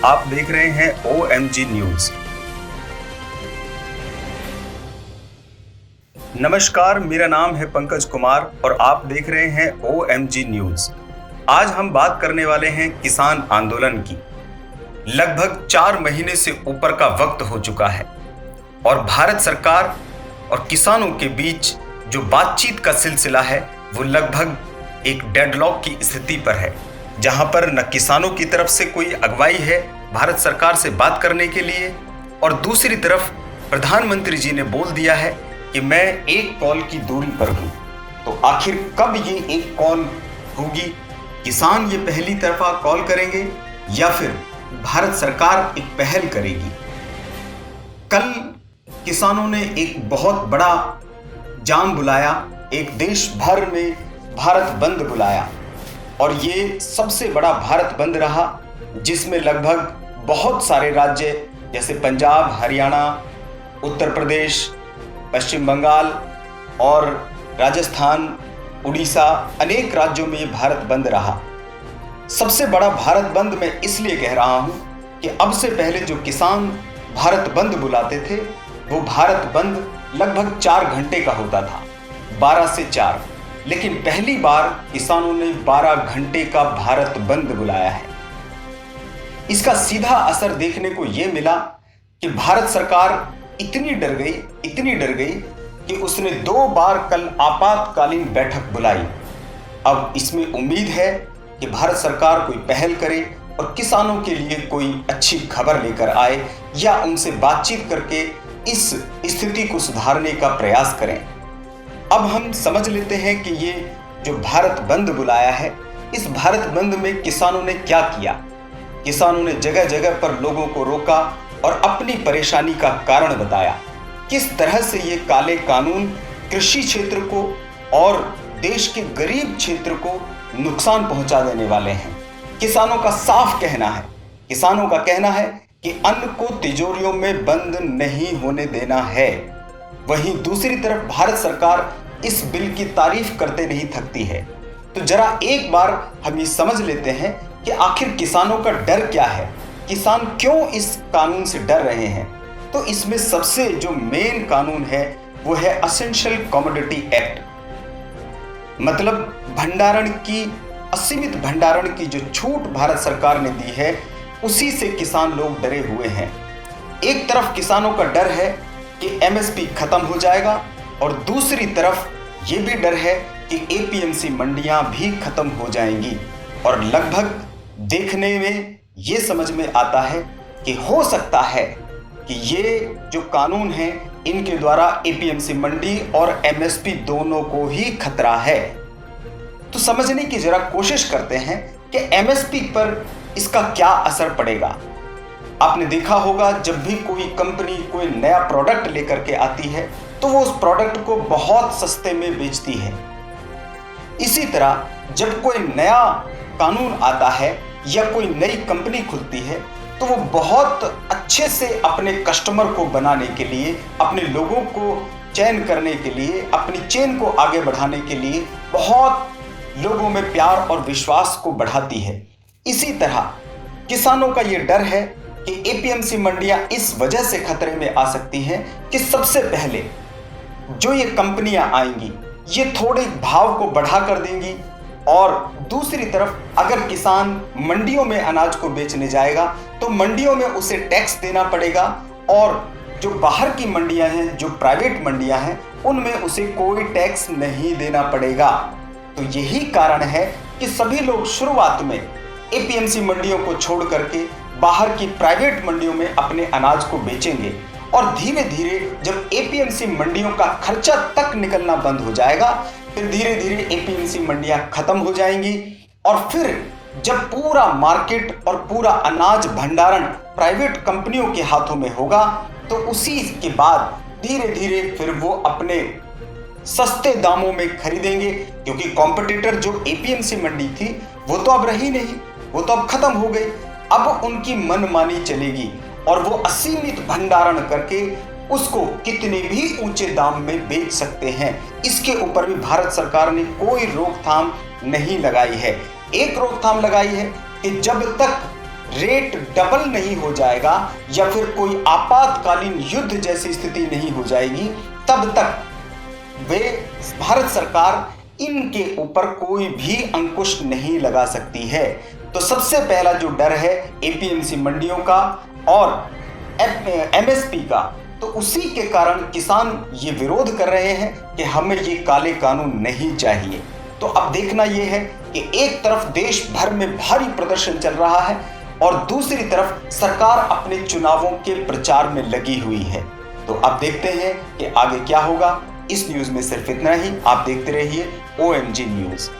आप देख रहे हैं OMG न्यूज। नमस्कार, मेरा नाम है पंकज कुमार और आप देख रहे हैं OMG न्यूज। आज हम बात करने वाले हैं किसान आंदोलन की। लगभग 4 महीने से ऊपर का वक्त हो चुका है और भारत सरकार और किसानों के बीच जो बातचीत का सिलसिला है वो लगभग एक डेडलॉक की स्थिति पर है, जहां पर न किसानों की तरफ से कोई अगुवाई है भारत सरकार से बात करने के लिए, और दूसरी तरफ प्रधानमंत्री जी ने बोल दिया है कि मैं एक कॉल की दूरी पर हूं। तो आखिर कब ये एक कॉल होगी? किसान ये पहली तरफा कॉल करेंगे या फिर भारत सरकार एक पहल करेगी? कल किसानों ने एक बहुत बड़ा जाम बुलाया, एक देश भर में भारत बंद बुलाया और ये सबसे बड़ा भारत बंद रहा, जिसमें लगभग बहुत सारे राज्य जैसे पंजाब, हरियाणा, उत्तर प्रदेश, पश्चिम बंगाल और राजस्थान, उड़ीसा, अनेक राज्यों में ये भारत बंद रहा। सबसे बड़ा भारत बंद मैं इसलिए कह रहा हूं कि अब से पहले जो किसान भारत बंद बुलाते थे वो भारत बंद लगभग 4 घंटे का होता था, 12 से 4, लेकिन पहली बार किसानों ने 12 घंटे का भारत बंद बुलाया है। इसका सीधा असर देखने को यह मिला कि भारत सरकार इतनी डर गई कि उसने 2 बार कल आपातकालीन बैठक बुलाई। अब इसमें उम्मीद है कि भारत सरकार कोई पहल करे और किसानों के लिए कोई अच्छी खबर लेकर आए या उनसे बातचीत करके इस स्थिति को सुधारने का प्रयास करें। अब हम समझ लेते हैं कि ये जो भारत बंद बुलाया है, इस भारत बंद में किसानों ने क्या किया। किसानों ने जगह जगह पर लोगों को रोका और अपनी परेशानी का कारण बताया। किस तरह से ये काले कानून कृषि क्षेत्र को और देश के गरीब क्षेत्र को नुकसान पहुंचा देने वाले हैं। किसानों का साफ कहना है कि अन्न को तिजोरियों में बंद नहीं होने देना है। वहीं दूसरी तरफ भारत सरकार इस बिल की तारीफ करते नहीं थकती है। तो जरा एक बार हम ये समझ लेते हैं कि आखिर किसानों का डर क्या है, किसान क्यों इस कानून से डर रहे हैं। तो इसमें सबसे जो मेन कानून है वो है असेंशियल कमोडिटी एक्ट, मतलब असीमित भंडारण की जो छूट भारत सरकार ने दी है उसी से किसान लोग डरे हुए हैं। एक तरफ किसानों का डर है कि MSP खत्म हो जाएगा और दूसरी तरफ ये भी डर है कि APMC मंडियां भी खत्म हो जाएंगी। और लगभग देखने में ये समझ में आता है कि हो सकता है कि ये जो कानून है इनके द्वारा APMC मंडी और MSP दोनों को ही खतरा है। तो समझने की जरा कोशिश करते हैं कि MSP पर इसका क्या असर पड़ेगा। आपने देखा होगा जब भी कोई कंपनी कोई नया प्रोडक्ट लेकर के आती है तो वो उस प्रोडक्ट को बहुत सस्ते में बेचती है। इसी तरह जब कोई नया कानून आता है या कोई नई कंपनी खुलती है तो वो बहुत अच्छे से अपने कस्टमर को बनाने के लिए, अपने लोगों को चयन करने के लिए, अपनी चेन को आगे बढ़ाने के लिए बहुत लोगों में प्यार और विश्वास को बढ़ाती है। इसी तरह किसानों का ये डर है कि APMC मंडियां इस वजह से खतरे में आ सकती हैं कि सबसे पहले जो ये कंपनियां आएंगी ये थोड़े भाव को बढ़ा कर देंगी, और दूसरी तरफ अगर किसान मंडियों में अनाज को बेचने जाएगा तो मंडियों में उसे टैक्स देना पड़ेगा, और जो बाहर की मंडियां हैं, जो प्राइवेट मंडियां हैं, उनमें उसे कोई टैक्स नहीं देना पड़ेगा। तो यही कारण है कि सभी लोग शुरुआत में APMC मंडियों को छोड़ करके बाहर की प्राइवेट मंडियों में अपने अनाज को बेचेंगे, और धीरे धीरे जब APMC मंडियों का खर्चा तक निकलना बंद हो जाएगा फिर धीरे धीरे APMC मंडियां खत्म हो जाएंगी, और फिर जब पूरा मार्केट और पूरा अनाज भंडारण प्राइवेट कंपनियों के हाथों में होगा तो उसी के बाद धीरे धीरे फिर वो अपने सस्ते दामों में खरीदेंगे, क्योंकि कॉम्पिटिटर जो APMC मंडी थी वो तो अब रही नहीं, वो तो अब खत्म हो गई। अब उनकी मनमानी चलेगी और वो असीमित भंडारण करके उसको कितने भी ऊंचे दाम में बेच सकते हैं। इसके ऊपर भी भारत सरकार ने कोई रोकथाम नहीं लगाई है। एक रोकथाम लगाई है कि जब तक रेट डबल नहीं हो जाएगा या फिर कोई आपातकालीन युद्ध जैसी स्थिति नहीं हो जाएगी, तब तक वे भारत सरकार इनके ऊपर कोई भी अंकुश नहीं लगा सकती है। तो सबसे पहला जो डर है एपीएमसी मंडियों का और एमएसपी का, तो उसी के कारण किसान ये विरोध कर रहे हैं कि हमें ये काले कानून नहीं चाहिए। तो अब देखना यह है कि एक तरफ देश भर में भारी प्रदर्शन चल रहा है और दूसरी तरफ सरकार अपने चुनावों के प्रचार में लगी हुई है। तो अब देखते हैं कि आगे क्या होगा। इस न्यूज में सिर्फ इतना ही। आप देखते रहिए OMG न्यूज।